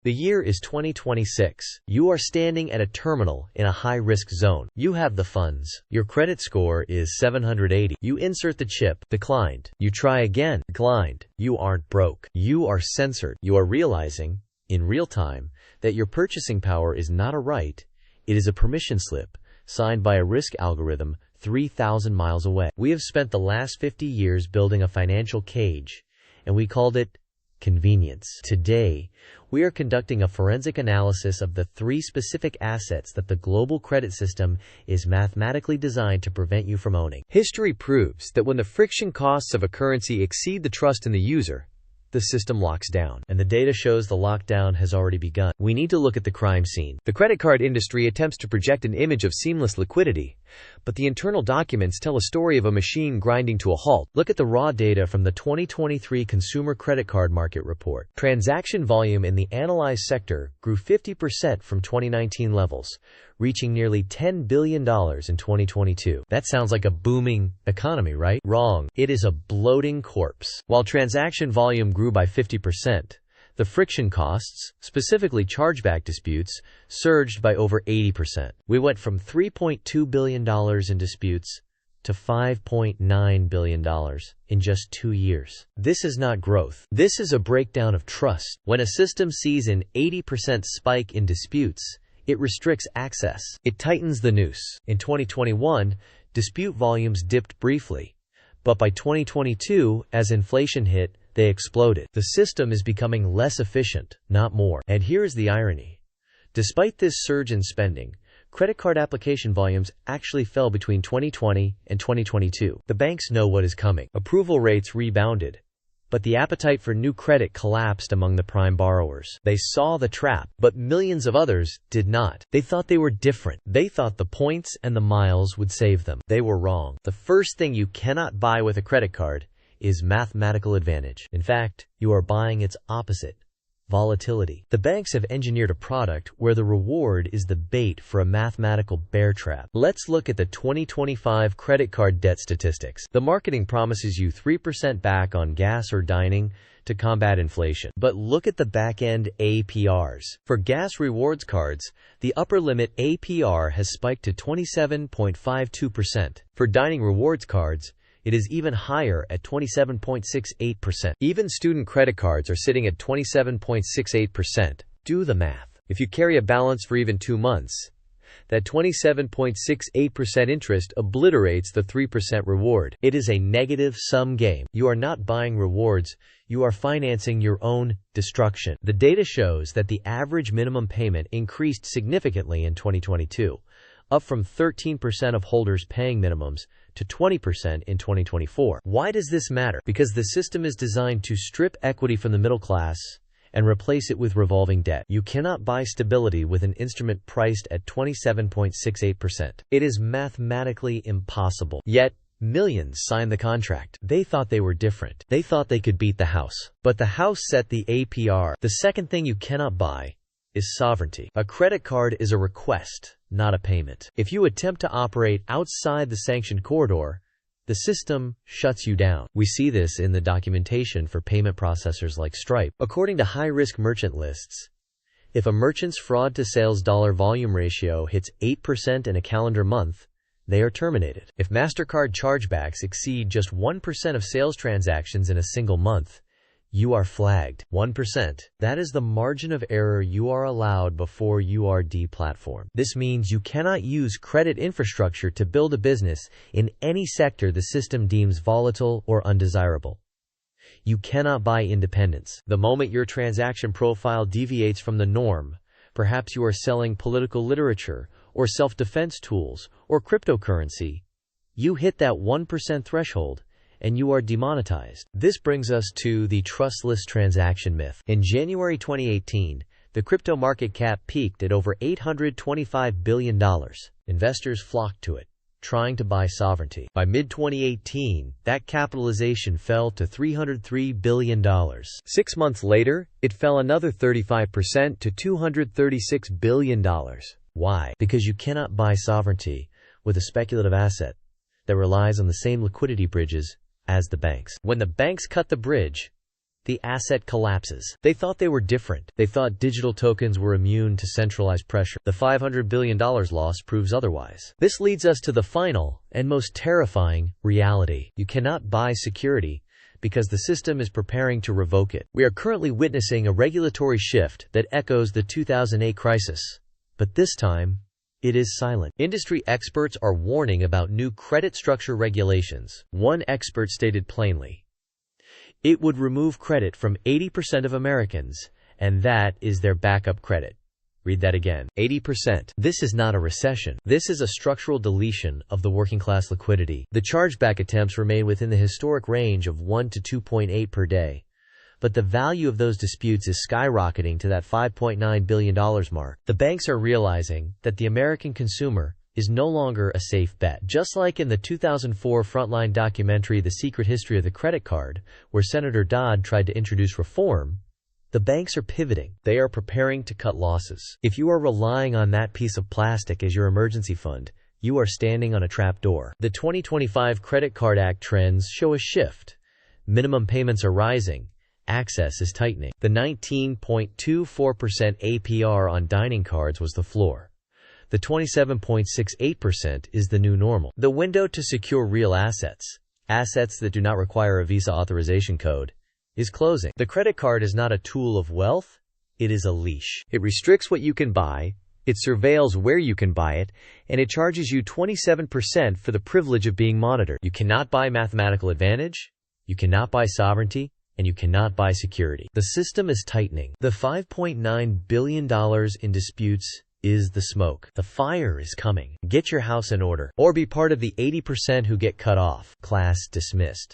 The year is 2026. You are standing at a terminal in a high-risk zone. You have the funds. Your credit score is 780. You insert the chip. Declined. You try again. Declined. You aren't broke. You are censored. You are realizing, in real time, that your purchasing power is not a right. It is a permission slip, signed by a risk algorithm 3,000 miles away. We have spent the last 50 years building a financial cage, and we called it convenience. Today, we are conducting a forensic analysis of the 3 specific assets that the global credit system is mathematically designed to prevent you from owning. History proves that when the friction costs of a currency exceed the trust in the user, the system locks down. And the data shows the lockdown has already begun. We need to look at the crime scene. The credit card industry attempts to project an image of seamless liquidity, but the internal documents tell a story of a machine grinding to a halt. Look at the raw data from the 2023 Consumer Credit Card Market Report. Transaction volume in the analyzed sector grew 50% from 2019 levels, reaching nearly $10 billion in 2022. That sounds like a booming economy, right? Wrong. It is a bloating corpse. While transaction volume grew by 50%, the friction costs, specifically chargeback disputes, surged by over 80%. We went from $3.2 billion in disputes to $5.9 billion in just 2 years. This is not growth. This is a breakdown of trust. When a system sees an 80% spike in disputes, it restricts access. It tightens the noose. In 2021, dispute volumes dipped briefly, but by 2022, as inflation hit, they exploded. The system is becoming less efficient, not more. And here's the irony. Despite this surge in spending, credit card application volumes actually fell between 2020 and 2022. The banks know what is coming. Approval rates rebounded, but the appetite for new credit collapsed among the prime borrowers. They saw the trap, but millions of others did not. They thought they were different. They thought the points and the miles would save them. They were wrong. The first thing you cannot buy with a credit card is mathematical advantage. In fact, you are buying its opposite, volatility. The banks have engineered a product where the reward is the bait for a mathematical bear trap. Let's look at the 2025 credit card debt statistics. The marketing promises you 3% back on gas or dining to combat inflation. But look at the back-end APRs. For gas rewards cards, the upper limit APR has spiked to 27.52%. For dining rewards cards, it is even higher at 27.68%. Even student credit cards are sitting at 27.68%. Do the math. If you carry a balance for even 2 months, that 27.68% interest obliterates the 3% reward. It is a negative-sum game. You are not buying rewards, you are financing your own destruction. The data shows that the average minimum payment increased significantly in 2022, up from 13% of holders paying minimums to 20% in 2024. Why does this matter? Because the system is designed to strip equity from the middle class and replace it with revolving debt. You cannot buy stability with an instrument priced at 27.68%. It is mathematically impossible. Yet, millions signed the contract. They thought they were different. They thought they could beat the house. But the house set the APR. The second thing you cannot buy is sovereignty. A credit card is a request, not a payment. If you attempt to operate outside the sanctioned corridor, the system shuts you down. We see this in the documentation for payment processors like Stripe. According to high-risk merchant lists, if a merchant's fraud-to-sales dollar volume ratio hits 8% in a calendar month, they are terminated. If MasterCard chargebacks exceed just 1% of sales transactions in a single month, you are flagged. 1%. That is the margin of error you are allowed before you are deplatformed. This means you cannot use credit infrastructure to build a business in any sector the system deems volatile or undesirable. You cannot buy independence. The moment your transaction profile deviates from the norm, perhaps you are selling political literature or self-defense tools or cryptocurrency, you hit that 1% threshold and you are demonetized. This brings us to the trustless transaction myth. In January 2018, the crypto market cap peaked at over $825 billion. Investors flocked to it, trying to buy sovereignty. By mid-2018, that capitalization fell to $303 billion. 6 months later, it fell another 35% to $236 billion. Why? Because you cannot buy sovereignty with a speculative asset that relies on the same liquidity bridges as the banks. When the banks cut the bridge, the asset collapses. They thought they were different. They thought digital tokens were immune to centralized pressure. The $500 billion loss proves otherwise. This leads us to the final and most terrifying reality. You cannot buy security because the system is preparing to revoke it. We are currently witnessing a regulatory shift that echoes the 2008 crisis. But this time, it is silent. Industry experts are warning about new credit structure regulations. One expert stated plainly, it would remove credit from 80% of Americans, and that is their backup credit. Read that again. 80%. This is not a recession. This is a structural deletion of the working class liquidity. The chargeback attempts remain within the historic range of 1 to 2.8 per day. But the value of those disputes is skyrocketing to that $5.9 billion mark. The banks are realizing that the American consumer is no longer a safe bet. Just like in the 2004 Frontline documentary The Secret History of the Credit Card, where Senator Dodd tried to introduce reform, the banks are pivoting. They are preparing to cut losses. If you are relying on that piece of plastic as your emergency fund, you are standing on a trap door. The 2025 Credit Card Act trends show a shift. Minimum payments are rising. Access is tightening. The 19.24% APR on dining cards was the floor. The 27.68% is the new normal. The window to secure real assets that do not require a Visa authorization code, is closing. The credit card is not a tool of wealth, it is a leash. It restricts what you can buy, it surveils where you can buy it, and it charges you 27% for the privilege of being monitored. You cannot buy mathematical advantage, you cannot buy sovereignty, and you cannot buy security. The system is tightening. The $5.9 billion in disputes is the smoke. The fire is coming. Get your house in order, or be part of the 80% who get cut off. Class dismissed.